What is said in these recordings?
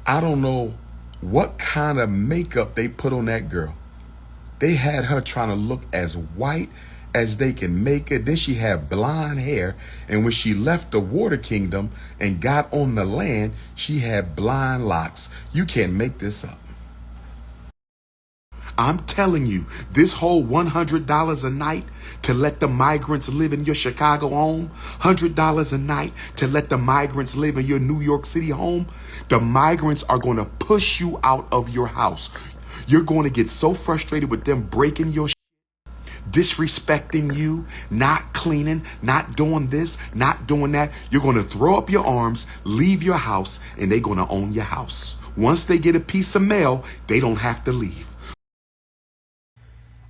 I don't know what kind of makeup they put on that girl. They had her trying to look as white as they can make it. Then she had blonde hair. And when she left the water kingdom and got on the land, she had blonde locks. You can't make this up. I'm telling you, this whole $100 a night to let the migrants live in your Chicago home, $100 a night to let the migrants live in your New York City home, the migrants are going to push you out of your house. You're going to get so frustrated with them breaking your disrespecting you, not cleaning, not doing this, not doing that. You're going to throw up your arms, leave your house, and they're going to own your house. Once they get a piece of mail, they don't have to leave.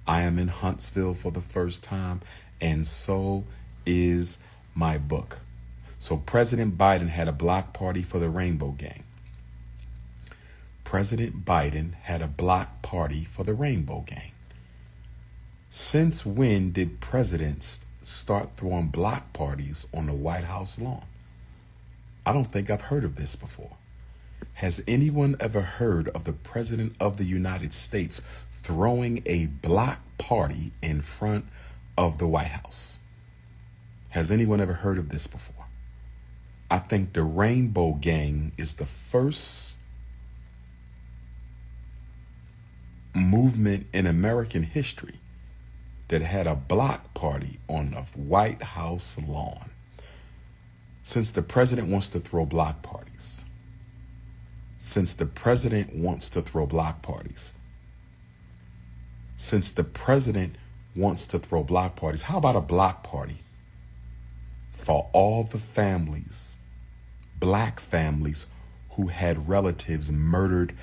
I am in Huntsville for the first time, and so is my book. So President Biden had a block party for the Rainbow Gang. President Biden had a block party for the Rainbow Gang. Since when did presidents start throwing block parties on the White House lawn? I don't think I've heard of this before. Has anyone ever heard of the President of the United States throwing a block party in front of the White House? Has anyone ever heard of this before? I think the Rainbow Gang is the first movement in American history that had a block party on the White House lawn. Since the president wants to throw block parties, since the president wants to throw block parties, since the president wants to throw block parties, how about a block party for all the families, black families who had relatives murdered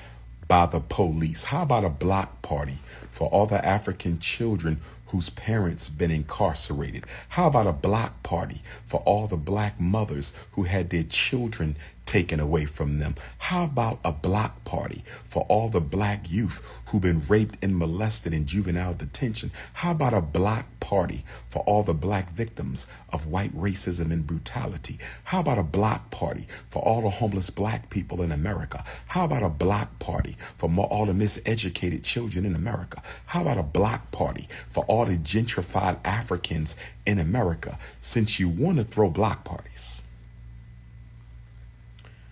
by the police? How about a block party for all the African children whose parents been incarcerated? How about a block party for all the black mothers who had their children taken away from them? How about a block party for all the black youth who've been raped and molested in juvenile detention? How about a block party for all the black victims of white racism and brutality? How about a block party for all the homeless black people in America? How about a block party for all the miseducated children in America? How about a block party for all the gentrified Africans in America? Since you want to throw block parties,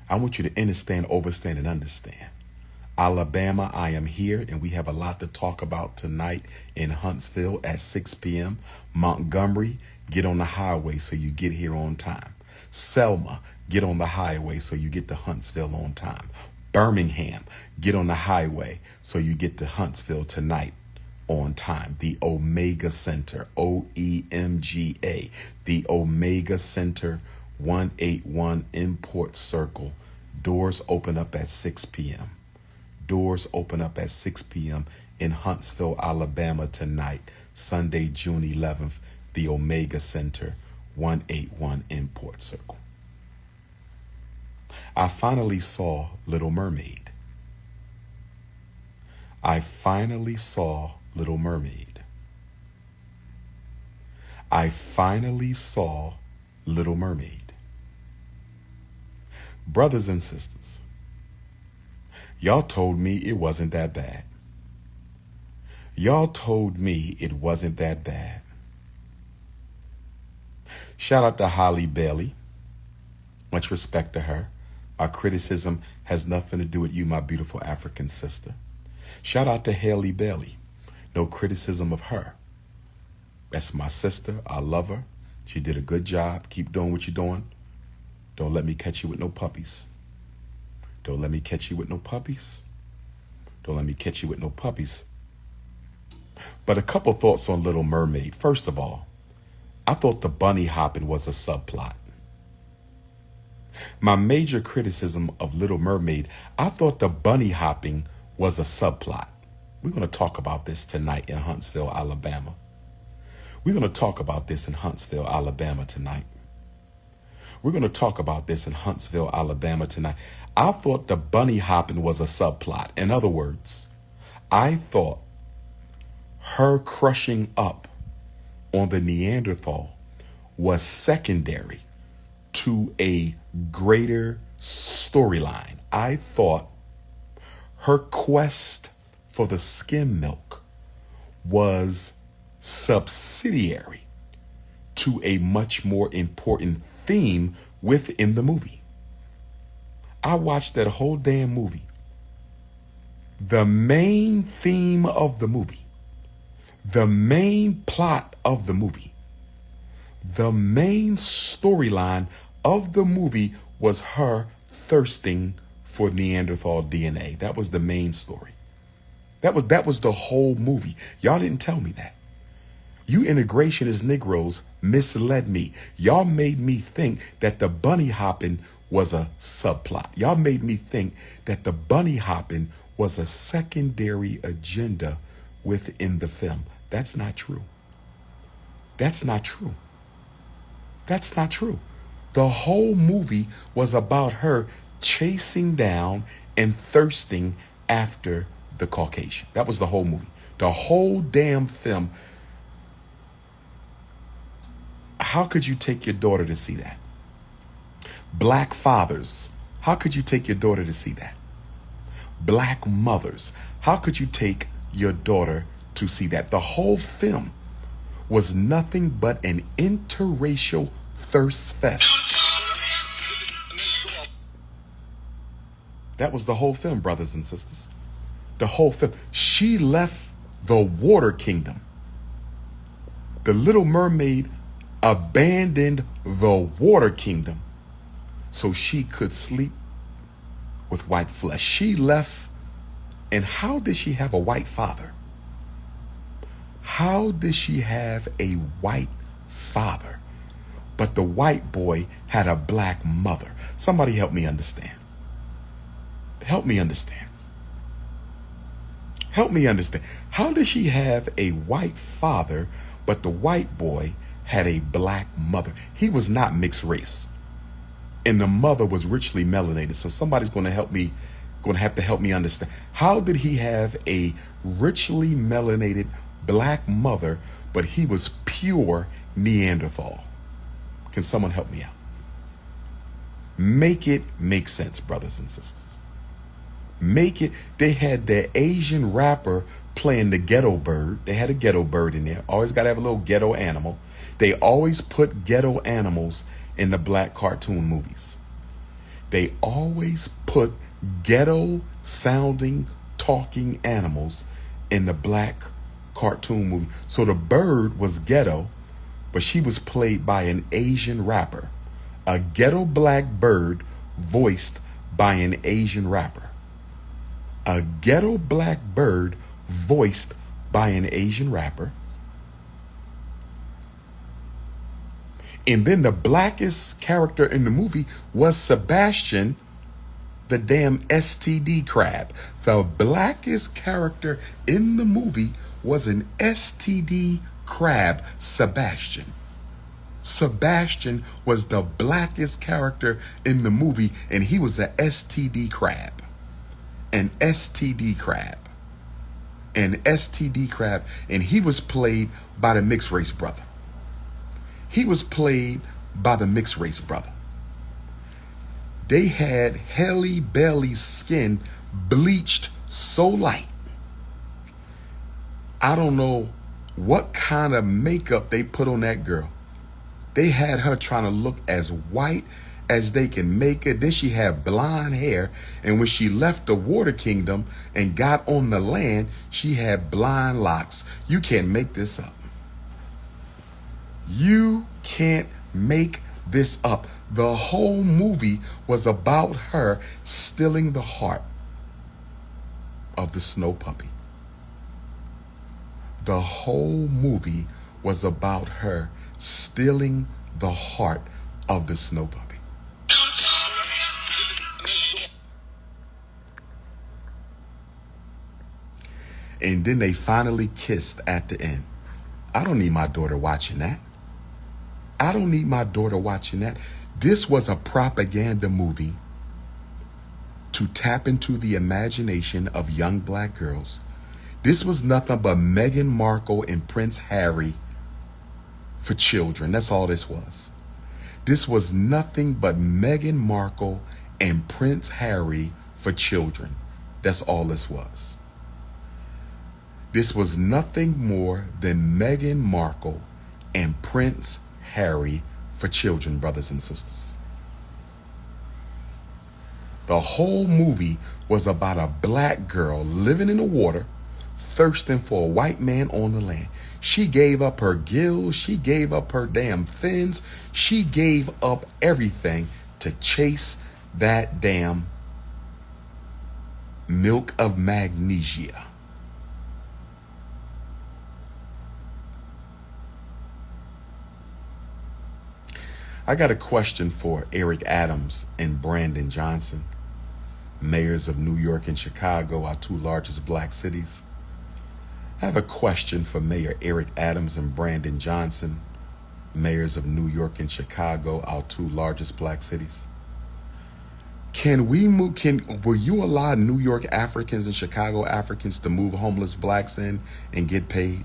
I want you to understand, overstand, and understand. Alabama, I am here, and we have a lot to talk about tonight in Huntsville at 6 p.m. Montgomery, get on the highway so you get here on time. Selma, get on the highway so you get to Huntsville on time. Birmingham, get on the highway so you get to Huntsville tonight on time. The Omega Center, OEMGA, the Omega Center, 181 Import Circle. Doors open up at 6 p.m. Doors open up at 6 p.m. in Huntsville, Alabama tonight, Sunday, June 11th, the Omega Center, 181 Import Circle. I finally saw Little Mermaid. I finally saw Little Mermaid. I finally saw Little Mermaid. Brothers and sisters, y'all told me it wasn't that bad. Y'all told me it wasn't that bad. Shout out to Holly Bailey. Much respect to her. My criticism has nothing to do with you, my beautiful African sister. Shout out to Haley Bailey. No criticism of her. That's my sister. I love her. She did a good job. Keep doing what you're doing. Don't let me catch you with no puppies. Don't let me catch you with no puppies. Don't let me catch you with no puppies. But a couple thoughts on Little Mermaid. First of all, I thought the bunny hopping was a subplot. My major criticism of Little Mermaid, I thought the bunny hopping was a subplot. We're going to talk about this tonight in Huntsville, Alabama. We're going to talk about this in Huntsville, Alabama tonight. We're going to talk about this in Huntsville, Alabama tonight. I thought the bunny hopping was a subplot. In other words, I thought her crushing up on the Neanderthal was secondary to a greater storyline. I thought her quest for the skim milk was subsidiary to a much more important theme within the movie. I watched that whole damn movie. The main theme of the movie, the main plot of the movie, the main storyline of the movie was her thirsting for Neanderthal DNA. That was the main story. That was the whole movie. Y'all didn't tell me that. You integrationist Negroes misled me. Y'all made me think that the bunny hopping was a subplot. Y'all made me think that the bunny hopping was a secondary agenda within the film. That's not true. That's not true. That's not true. The whole movie was about her chasing down and thirsting after the Caucasian. That was the whole movie. The whole damn film. How could you take your daughter to see that? Black fathers, how could you take your daughter to see that? Black mothers, how could you take your daughter to see that? The whole film was nothing but an interracial thirst fest. That was the whole film, brothers and sisters. The whole film. She left the water kingdom. The Little Mermaid abandoned the water kingdom so she could sleep with white flesh. She left. And how did she have a white father? How did she have a white father, but the white boy had a black mother? Somebody help me understand. Help me understand. Help me understand. How did she have a white father, but the white boy had a black mother? He was not mixed race, and the mother was richly melanated. So somebody's going to have to help me understand. How did he have a richly melanated black mother, but he was pure Neanderthal? Can someone help me out? Make it make sense, brothers and sisters. Make it. They had the Asian rapper playing the ghetto bird. They had a ghetto bird in there. Always got to have a little ghetto animal. They always put ghetto animals in the black cartoon movies. They always put ghetto sounding, talking animals in the black cartoon movie. So the bird was ghetto, but she was played by an Asian rapper. A ghetto black bird voiced by an Asian rapper. A ghetto black bird voiced by an Asian rapper. And then the blackest character in the movie was Sebastian, the damn STD crab. The blackest character in the movie was an STD crab, Sebastian. Sebastian was the blackest character in the movie, and he was an STD crab. An STD crab. An STD crab. And he was played by the mixed race brother. He was played by the mixed race brother. They had Halle Bailey's skin bleached so light. I don't know what kind of makeup they put on that girl. They had her trying to look as white as they can make her. Then she had blonde hair. And when she left the water kingdom and got on the land, she had blonde locks. You can't make this up. You can't make this up. The whole movie was about her stealing the heart of the snow puppy. The whole movie was about her stealing the heart of the snow puppy. And then they finally kissed at the end. I don't need my daughter watching that. I don't need my daughter watching that. This was a propaganda movie to tap into the imagination of young black girls. This was nothing but Meghan Markle and Prince Harry for children. That's all this was. This was nothing but Meghan Markle and Prince Harry for children. That's all this was. This was nothing more than Meghan Markle and Prince Harry for children, brothers and sisters. The whole movie was about a black girl living in the water, thirsting for a white man on the land. She gave up her gills. She gave up her damn fins. She gave up everything to chase that damn milk of magnesia. I got a question for Eric Adams and Brandon Johnson, mayors of New York and Chicago, our two largest black cities. I have a question for Mayor Eric Adams and Brandon Johnson, mayors of New York and Chicago, our two largest black cities. Will you allow New York Africans and Chicago Africans to move homeless blacks in and get paid?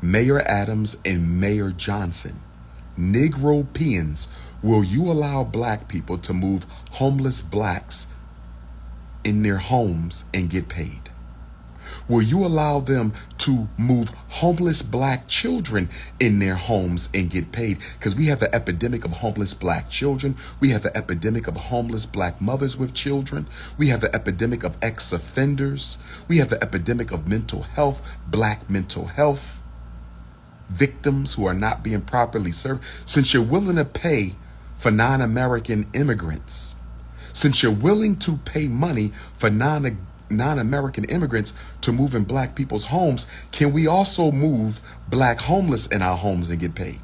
Mayor Adams and Mayor Johnson, Negropeans, will you allow black people to move homeless blacks in their homes and get paid? Will you allow them to move homeless black children in their homes and get paid? Because we have the epidemic of homeless black children. We have the epidemic of homeless black mothers with children. We have the epidemic of ex-offenders. We have the epidemic of mental health, black mental health, victims who are not being properly served. Since you're willing to pay for non-American immigrants, since you're willing to pay money for non-American immigrants to move in black people's homes, can we also move black homeless in our homes and get paid?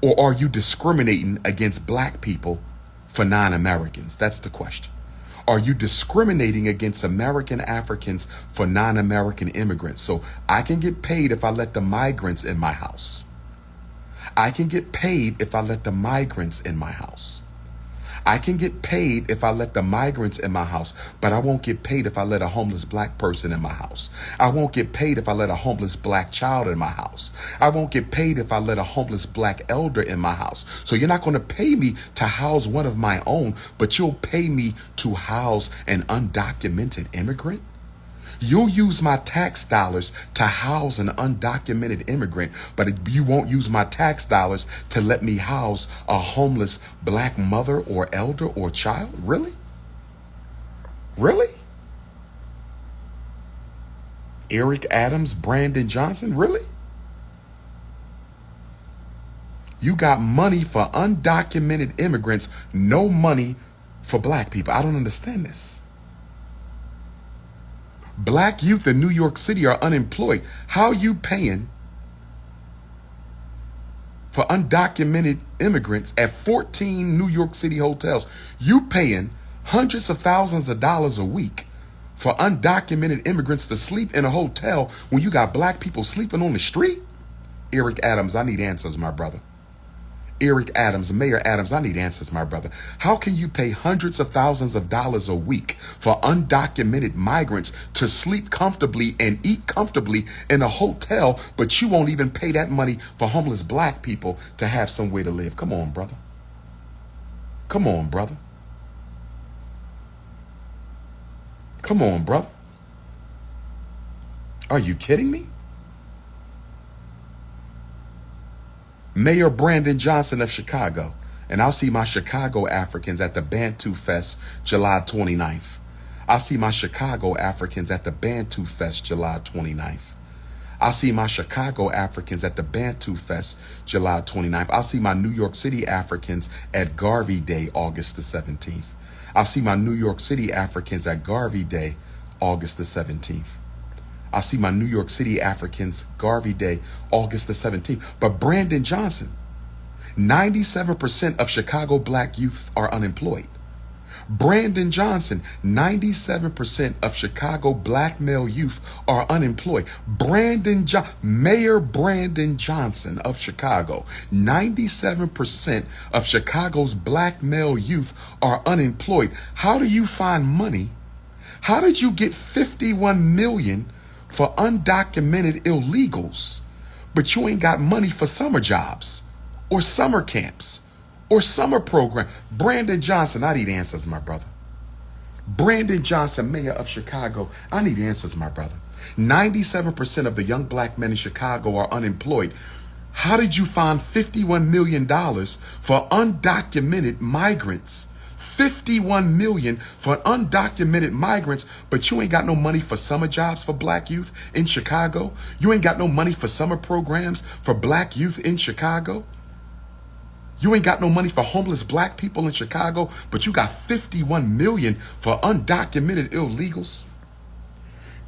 Or are you discriminating against black people for non-Americans? That's the question. Are you discriminating against American Africans for non-American immigrants? So I can get paid if I let the migrants in my house. I can get paid if I let the migrants in my house. I can get paid if I let the migrants in my house, but I won't get paid if I let a homeless black person in my house. I won't get paid if I let a homeless black child in my house. I won't get paid if I let a homeless black elder in my house. So you're not going to pay me to house one of my own, but you'll pay me to house an undocumented immigrant? You'll use my tax dollars to house an undocumented immigrant, but you won't use my tax dollars to let me house a homeless black mother or elder or child? Really? Really? Eric Adams, Brandon Johnson, really? You got money for undocumented immigrants, no money for black people. I don't understand this. Black youth in New York City are unemployed. How are you paying for undocumented immigrants at 14 New York City hotels? You paying hundreds of thousands of dollars a week for undocumented immigrants to sleep in a hotel when you got black people sleeping on the street? Eric Adams, I need answers, my brother. Eric Adams, Mayor Adams, I need answers, my brother. How can you pay hundreds of thousands of dollars a week for undocumented migrants to sleep comfortably and eat comfortably in a hotel, but you won't even pay that money for homeless black people to have somewhere to live? Come on, brother. Come on, brother. Come on, brother. Are you kidding me? Mayor Brandon Johnson of Chicago, and I'll see my Chicago Africans at the Bantu Fest July 29th. I'll see my Chicago Africans at the Bantu Fest July 29th. I'll see my Chicago Africans at the Bantu Fest July 29th. I'll see my New York City Africans at Garvey Day, August the 17th. I'll see my New York City Africans at Garvey Day, August the 17th. I'll see my New York City Africans, Garvey Day, August the 17th. But Brandon Johnson, 97% of Chicago black youth are unemployed. Brandon Johnson, 97% of Chicago black male youth are unemployed. Mayor Brandon Johnson of Chicago, 97% of Chicago's black male youth are unemployed. How do you find money? How did you get $51 million for undocumented illegals, but you ain't got money for summer jobs or summer camps or summer program. Brandon Johnson, I need answers, my brother. Brandon Johnson, mayor of Chicago, I need answers, my brother. 97% of the young black men in Chicago are unemployed. How did you find $51 million for undocumented migrants? $51 million for undocumented migrants, but you ain't got no money for summer jobs for black youth in Chicago? You ain't got no money for summer programs for black youth in Chicago? You ain't got no money for homeless black people in Chicago, but you got $51 million for undocumented illegals?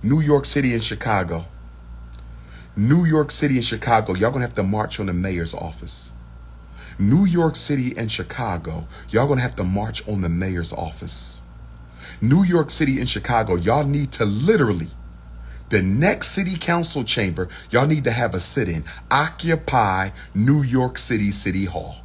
New York City and Chicago. New York City and Chicago, y'all gonna have to march on the mayor's office. New York City and Chicago, y'all gonna have to march on the mayor's office. New York City and Chicago, y'all need to literally, the next city council chamber, y'all need to have a sit-in. Occupy New York City City Hall.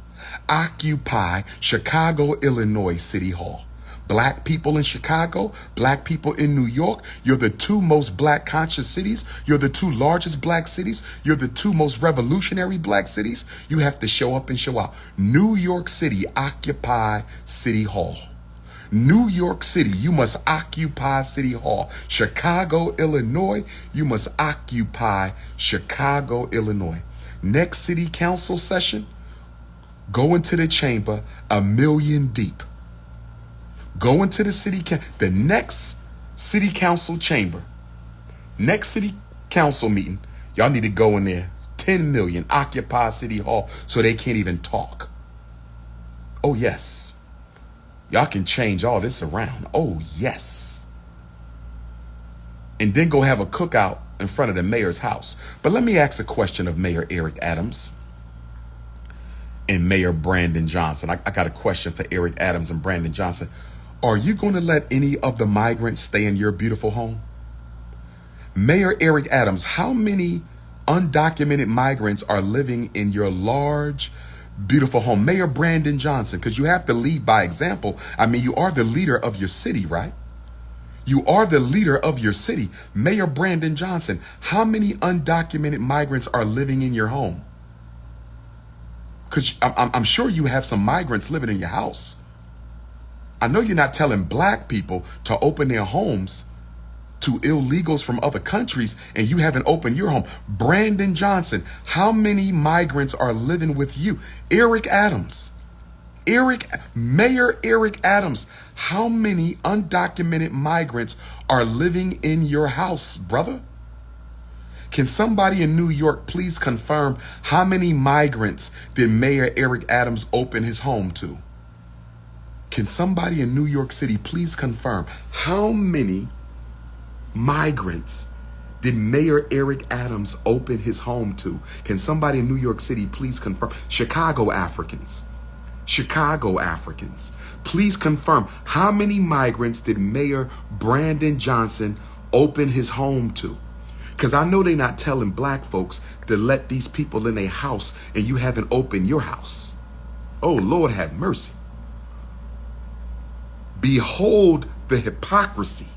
Occupy Chicago, Illinois City Hall. Black people in Chicago, black people in New York, you're the two most black conscious cities. You're the two largest black cities. You're the two most revolutionary black cities. You have to show up and show out. New York City, occupy City Hall. New York City, you must occupy City Hall. Chicago, Illinois, you must occupy Chicago, Illinois. Next city council session, go into the chamber a million deep. Go into the next city council chamber, next city council meeting, y'all need to go in there, 10 million, occupy City Hall so they can't even talk. Oh yes, y'all can change all this around. Oh yes. And then go have a cookout in front of the mayor's house. But let me ask a question of Mayor Eric Adams and Mayor Brandon Johnson. I got a question for Eric Adams and Brandon Johnson. Are you going to let any of the migrants stay in your beautiful home? Mayor Eric Adams, how many undocumented migrants are living in your large, beautiful home? Mayor Brandon Johnson, because you have to lead by example. I mean, you are the leader of your city, right? You are the leader of your city. Mayor Brandon Johnson, how many undocumented migrants are living in your home? Because I'm sure you have some migrants living in your house. I know you're not telling black people to open their homes to illegals from other countries, and you haven't opened your home. Brandon Johnson, how many migrants are living with you? Eric Adams, Mayor Eric Adams, how many undocumented migrants are living in your house, brother? Can somebody in New York please confirm how many migrants did Mayor Eric Adams open his home to? Can somebody in New York City please confirm how many migrants did Mayor Eric Adams open his home to? Can somebody in New York City please confirm? Chicago Africans, please confirm how many migrants did Mayor Brandon Johnson open his home to? Because I know they're not telling black folks to let these people in their house and you haven't opened your house. Oh, Lord have mercy. Behold the hypocrisy.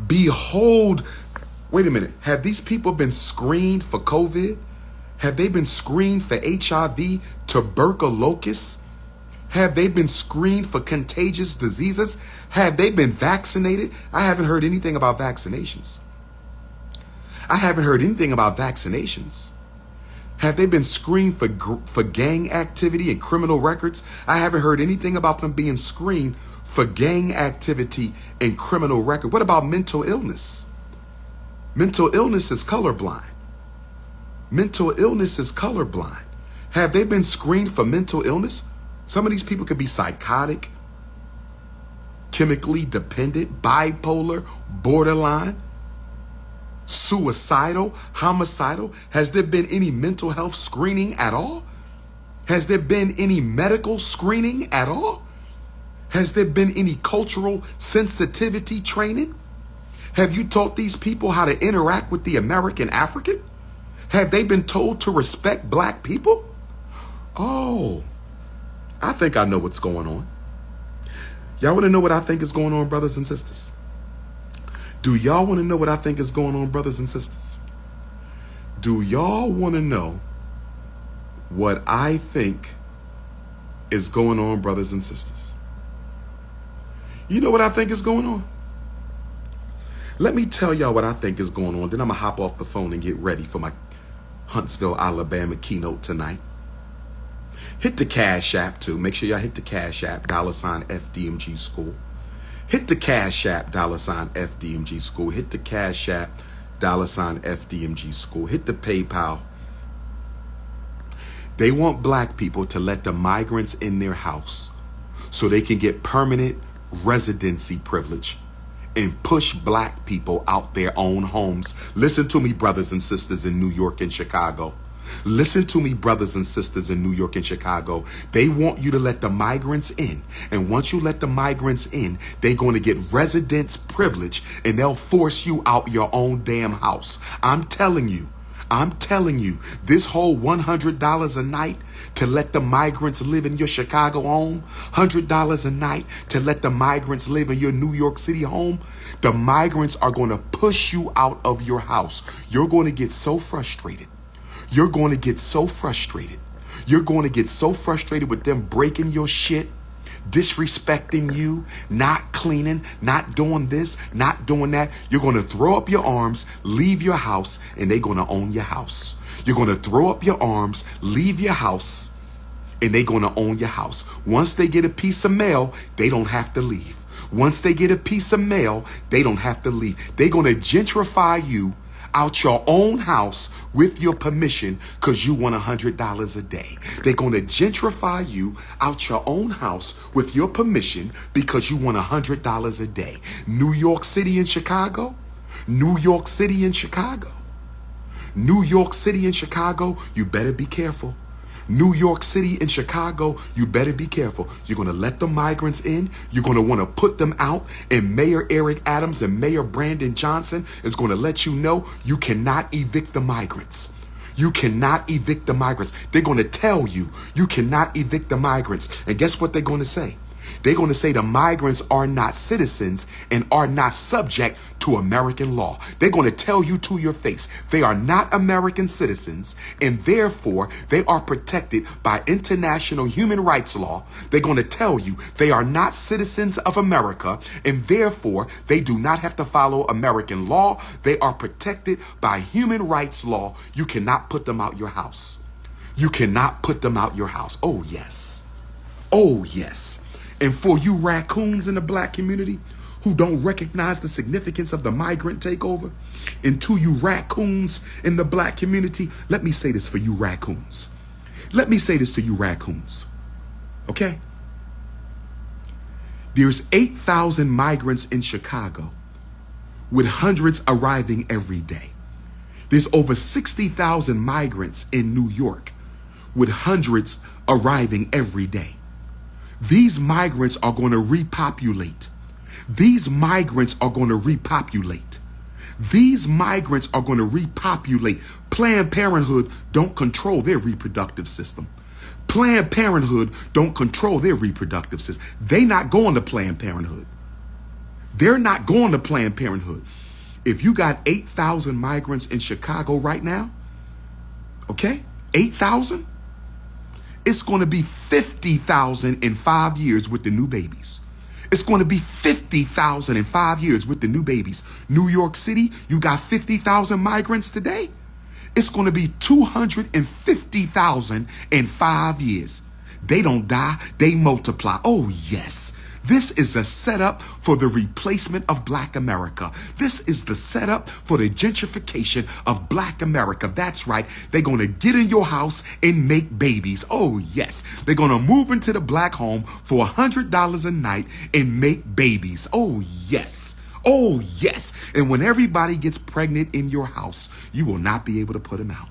Behold, wait a minute. Have these people been screened for COVID? Have they been screened for HIV, tuberculosis? Have they been screened for contagious diseases? Have they been vaccinated? I haven't heard anything about vaccinations. Have they been screened for gang activity and criminal records? I haven't heard anything about them being screened for gang activity and criminal record. What about mental illness? Mental illness is colorblind. Have they been screened for mental illness? Some of these people could be psychotic, chemically dependent, bipolar, borderline, suicidal, homicidal. Has there been any mental health screening at all? Has there been any medical screening at all? Has there been any cultural sensitivity training? Have you taught these people how to interact with the American African? Have they been told to respect black people? Oh, I think I know what's going on. Y'all want to know what I think is going on, brothers and sisters? Do y'all want to know what I think is going on, brothers and sisters? Do y'all want to know what I think is going on, brothers and sisters? You know what I think is going on? Let me tell y'all what I think is going on. Then I'm going to hop off the phone and get ready for my Huntsville, Alabama keynote tonight. Hit the Cash App too. Make sure y'all hit the Cash App, $FDMG School. Hit the Cash App, $FDMG School. Hit the Cash App, $FDMG School. Hit the PayPal. They want black people to let the migrants in their house so they can get permanent residency privilege and push black people out their own homes. Listen to me, brothers and sisters in New York and Chicago. Listen to me, brothers and sisters in New York and Chicago. They want you to let the migrants in. And once you let the migrants in, they're going to get residence privilege and they'll force you out your own damn house. I'm telling you, this whole $100 a night to let the migrants live in your Chicago home, $100 a night to let the migrants live in your New York City home, the migrants are going to push you out of your house. You're going to get so frustrated. You're going to get so frustrated. You're going to get so frustrated with them breaking your shit, disrespecting you, not cleaning, not doing this, not doing that. You're going to throw up your arms, leave your house, and they're going to own your house. You're going to throw up your arms, leave your house, and they're going to own your house. Once they get a piece of mail, they don't have to leave. Once they get a piece of mail, they don't have to leave. They're going to gentrify you out your own house with your permission because you want $100 a day. They're going to gentrify you out your own house with your permission because you want $100 a day. New York City and Chicago, New York City and Chicago, New York City and Chicago, you better be careful. New York City and Chicago, you better be careful. You're going to let the migrants in. You're going to want to put them out. And Mayor Eric Adams and Mayor Brandon Johnson is going to let you know you cannot evict the migrants. You cannot evict the migrants. They're going to tell you you cannot evict the migrants. And guess what they're going to say? They're going to say the migrants are not citizens and are not subject to American law. They're going to tell you to your face they are not American citizens and therefore they are protected by international human rights law. They're going to tell you they are not citizens of America and therefore they do not have to follow American law. They are protected by human rights law. You cannot put them out your house. You cannot put them out your house. Oh, yes. Oh, yes. And for you raccoons in the black community who don't recognize the significance of the migrant takeover, and to you raccoons in the black community, let me say this for you raccoons. Let me say this to you raccoons, okay? There's 8,000 migrants in Chicago with hundreds arriving every day. There's over 60,000 migrants in New York with hundreds arriving every day. These migrants are going to repopulate. These migrants are going to repopulate. These migrants are going to repopulate. Planned Parenthood don't control their reproductive system. Planned Parenthood don't control their reproductive system. They're not going to Planned Parenthood. They're not going to Planned Parenthood. If you got 8,000 migrants in Chicago right now, okay, 8,000, it's going to be 50,000 in 5 years with the new babies. It's going to be 50,000 in 5 years with the new babies. New York City, you got 50,000 migrants today. It's going to be 250,000 in 5 years. They don't die, they multiply. Oh, yes. This is a setup for the replacement of Black America. This is the setup for the gentrification of Black America. That's right. They're going to get in your house and make babies. Oh, yes. They're going to move into the black home for $100 a night and make babies. Oh, yes. Oh, yes. And when everybody gets pregnant in your house, you will not be able to put them out.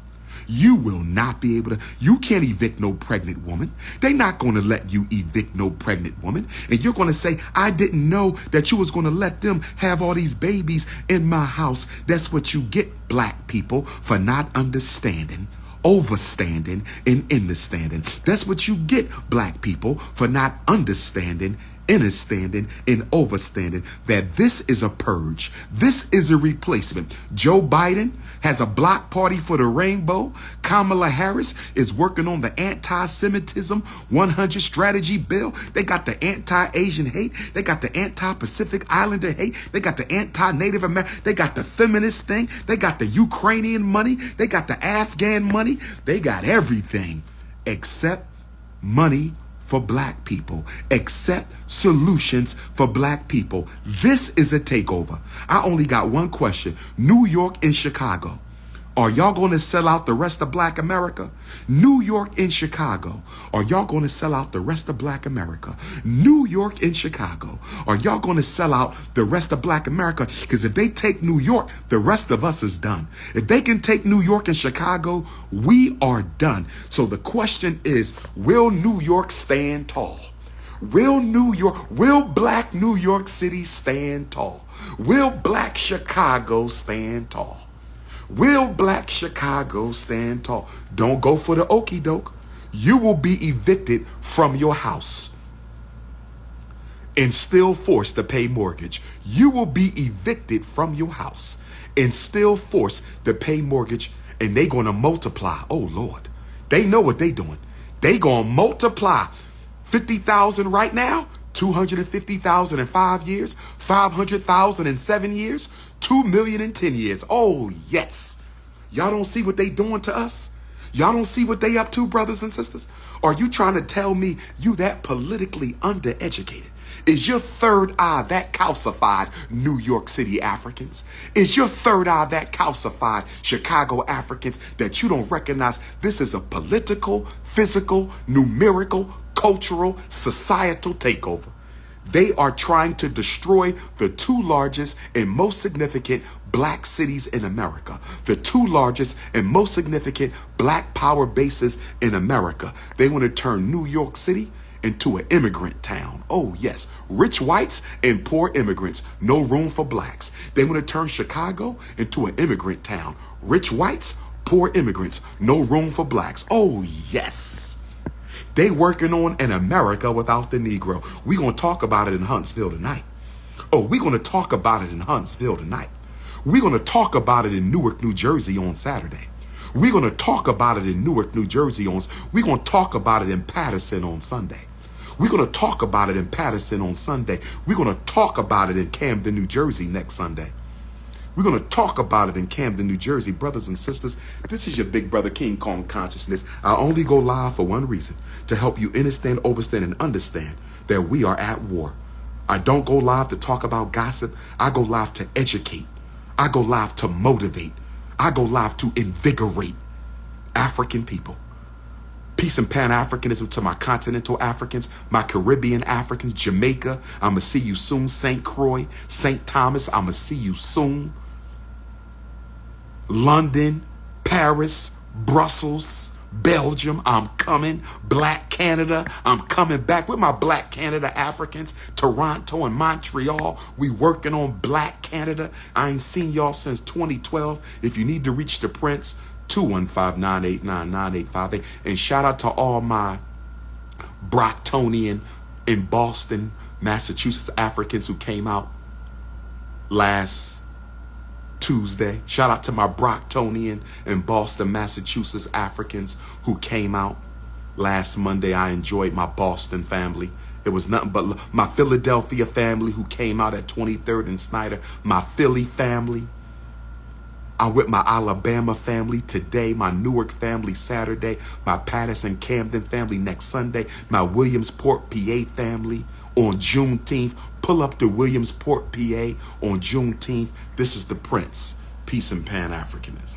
You will not be able to. You can't evict no pregnant woman. They're not going to let you evict no pregnant woman. And you're going to say, I didn't know that you was going to let them have all these babies in my house. That's what you get, black people, for not understanding, overstanding, and understanding. That's what you get, black people, for not understanding understanding and overstanding that this is a purge. This is a replacement. Joe Biden has a block party for the rainbow. Kamala Harris is working on the anti-Semitism 100 strategy bill. They got the anti-Asian hate. They got the anti-Pacific Islander hate. They got the anti-Native American. They got the feminist thing. They got the Ukrainian money. They got the Afghan money. They got everything except money for black people, except solutions for black people. This is a takeover. I only got one question. New York and Chicago, are y'all going to sell out the rest of black America? New York and Chicago, are y'all going to sell out the rest of black America? New York and Chicago, are y'all going to sell out the rest of black America? Because if they take New York, the rest of us is done. If they can take New York and Chicago, we are done. So the question is, will New York stand tall? Will black New York City stand tall? Will black Chicago stand tall? Will black Chicago stand tall? Don't go for the okie doke. You will be evicted from your house and still forced to pay mortgage. You will be evicted from your house and still forced to pay mortgage, and they going to multiply. Oh, Lord. They know what they doing. They going to multiply 50,000 right now, 250,000 in 5 years, 500,000 in 7 years, 2 million in 10 years. Oh, yes. Y'all don't see what they doing to us? Y'all don't see what they up to, brothers and sisters? Are you trying to tell me you that politically undereducated? Is your third eye that calcified, New York City Africans? Is your third eye that calcified, Chicago Africans, that you don't recognize this is a political, physical, numerical, cultural, societal takeover? They are trying to destroy the two largest and most significant black cities in America, the two largest and most significant black power bases in America. They want to turn New York City into an immigrant town. Oh, yes. Rich whites and poor immigrants. No room for blacks. They want to turn Chicago into an immigrant town. Rich whites, poor immigrants. No room for blacks. Oh, yes. They working on an America without the Negro. We're going to talk about it in Huntsville tonight. Oh, we're going to talk about it in Huntsville tonight. We're going to talk about it in Newark, New Jersey on Saturday. We're going to talk about it in Newark, New Jersey we're going to talk about it in Patterson on Sunday. We're going to talk about it in Patterson on Sunday. We're going to talk about it in Camden, New Jersey next Sunday. We're going to talk about it in Camden, New Jersey. Brothers and sisters, this is your big brother King Kong Consciousness. I only go live for one reason, to help you understand, overstand, and understand that we are at war. I don't go live to talk about gossip. I go live to educate. I go live to motivate. I go live to invigorate African people. Peace and Pan-Africanism to my continental Africans, my Caribbean Africans, Jamaica, I'ma see you soon. St. Croix, St. Thomas, I'ma see you soon. London, Paris, Brussels, Belgium, I'm coming. Black Canada, I'm coming back with my Black Canada Africans. Toronto and Montreal, we working on Black Canada. I ain't seen y'all since 2012. If you need to reach the Prince, 215-989-9858. And shout out to all my Brocktonian in Boston, Massachusetts Africans who came out last Tuesday. Shout out to my Brocktonian in Boston, Massachusetts Africans who came out last Monday. I enjoyed my Boston family. It was nothing but my Philadelphia family who came out at 23rd and Snyder. My Philly family. I'm with my Alabama family today, my Newark family Saturday, my Patterson Camden family next Sunday, my Williamsport, PA family on Juneteenth. Pull up to Williamsport, PA on Juneteenth. This is the Prince. Peace and Pan-Africanism.